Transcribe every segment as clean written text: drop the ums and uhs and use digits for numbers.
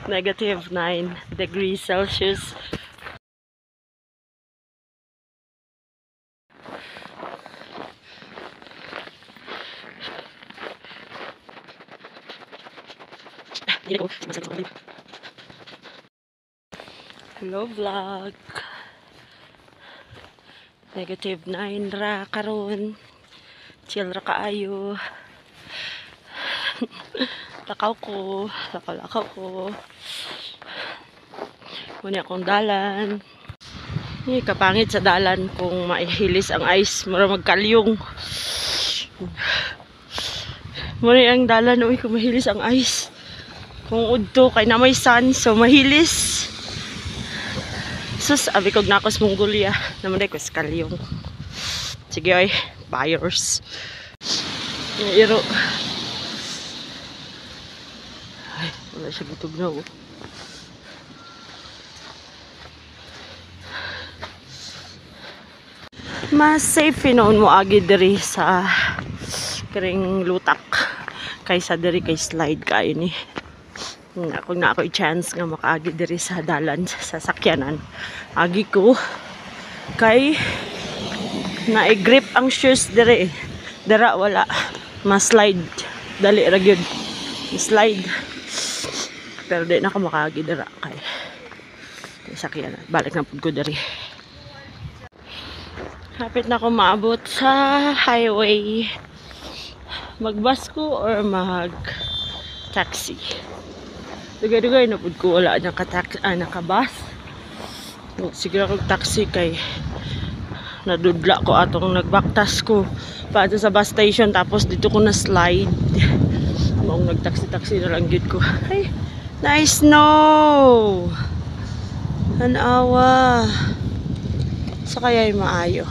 Negative 9 degrees Celsius. Hello vlog. Negative 9 ra karon. Chill ra kaayo. Lakaw ko. Lakaw ko. Muna akong dalan. Kapangit sa dalan kung maihilis ang ice. Mura magkalyong. Muna ang dalan. Uy, kung mahilis ang ice. Kung udto kay na may sun. So mahilis. Sus, abi kog nakos Mongolia. Naman ko sa kalyong. Sige oy, buyers. Iro. Ay, wala siya gitog na oh. Mas safe noon mo agi diri sa kring lutak kaysa diri kay slide kayo ni. Kung na ako i-chance nga makaagi diri sa dalan sa sakyanan, agi ko kay na-grip ang shoes diri. Dara wala ma-slide, dali ra gyud slide, pero di na ako makaagi dira kay sakyanan. Balik na pud ko diri. Hapit na ako maabot sa highway. Mag-bus ko or mag-taxi. Dugay-dugay na pud ko wala naka-bus. Siguro akong taxi kay nadudla ko atong nagbaktas ko paadto sa bus station tapos dito ko na slide. Maong nag-taxi na lang gid ko. Ay, nice snow. Tanawa. Sa kaya'y maayo.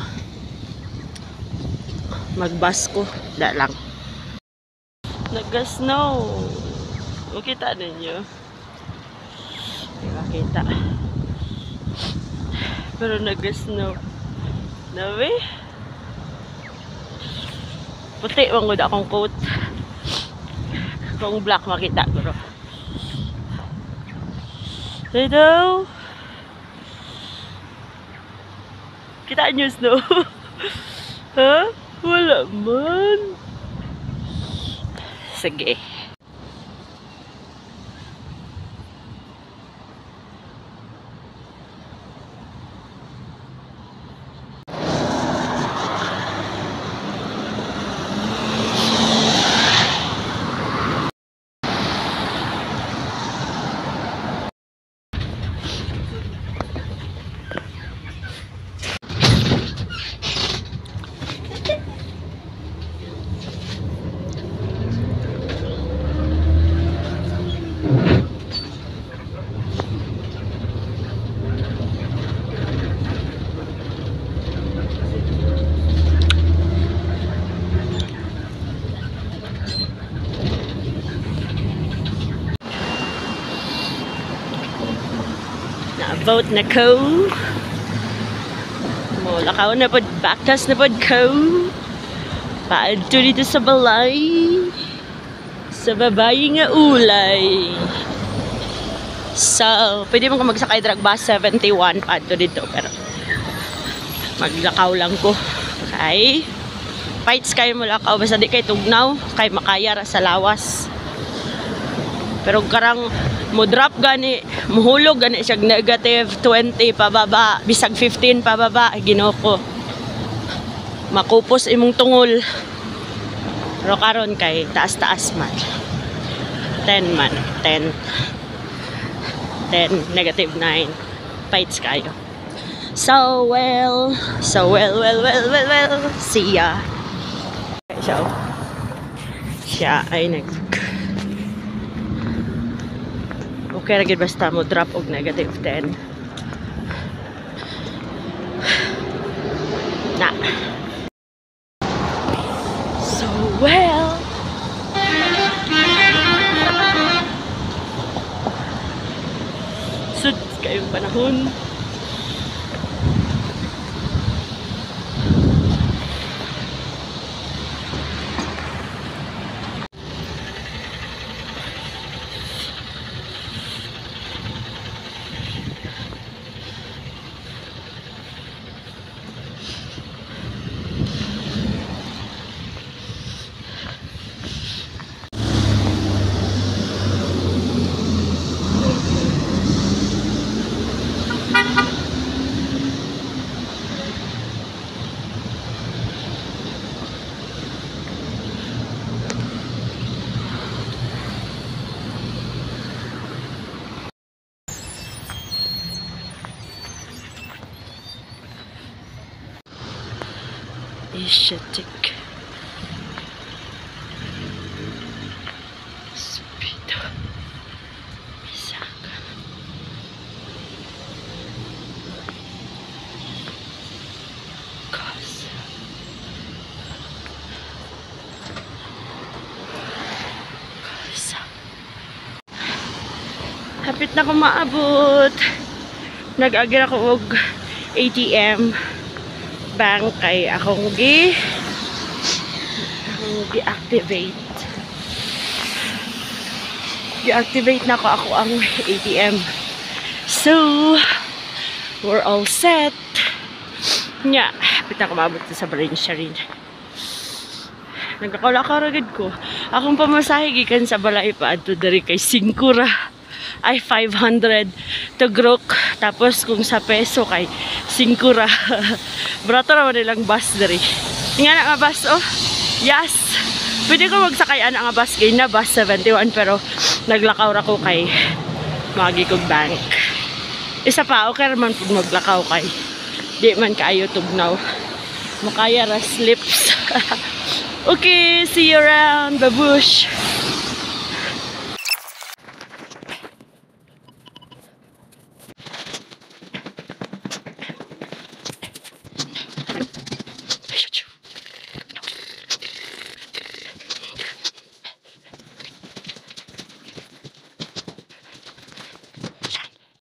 Mag-bus ko, da lang. Nag-snow. Makita ninyo. Makita. Pero nag-snow. Nabi? Puti mangod akong coat. Kung black makita ko. Hello? Kita nyo snow? Ha? Wala man. Sige. Na-vote na ko. Lakaw na pod, baktas na pod ko. Paadto dito sa balay. Sa babae nga ulay. So, pwede mo magsakay drag bus 71 paadto dito. Pero, maglakaw lang ko. Okay? Fights kayo mo lakaw. Basta di kayo tugnaw. Kay makaya ra sa lawas. Pero karang mo drop gani, muhulog gani siya negative 20 pababa, bisag 15 pababa, Ginoo ko. Makupos imong tungol. Pero karon kay taas-taas man. 10 man, 10, negative 9. Fights kayo. So well. See ya. So, siya ay okay ra gid basta mo drop og negative 10. Na. So well. Sud kayong panahon. Asiatic. Speedo. Misaka. Casa. Casa. Hapit na ko maabot. Nag-agir ako og ATM bank kay akong gi-activate. Gi-activate na ako ang ATM. So, we're all set. Nya, hapit na ko maabot sa branch rin. Nagkakaula-kaula agad ko. Akong pamasahe gikan sa balay pa adto diri kay 5 ra. Ay 500 to Grok. Tapos kung sa peso kay 5 ra. Brato naman nilang bus diri. Nga na nga bus oh. Yes. Pwede ko magsakay ana nga bus kay na bus 71 pero naglakaw ra ko kay magi kog bank. Isa pa okay man pud maglakaw kay di man kaayo tugnaw. Makaya ra slips. Okay, see you around, babush.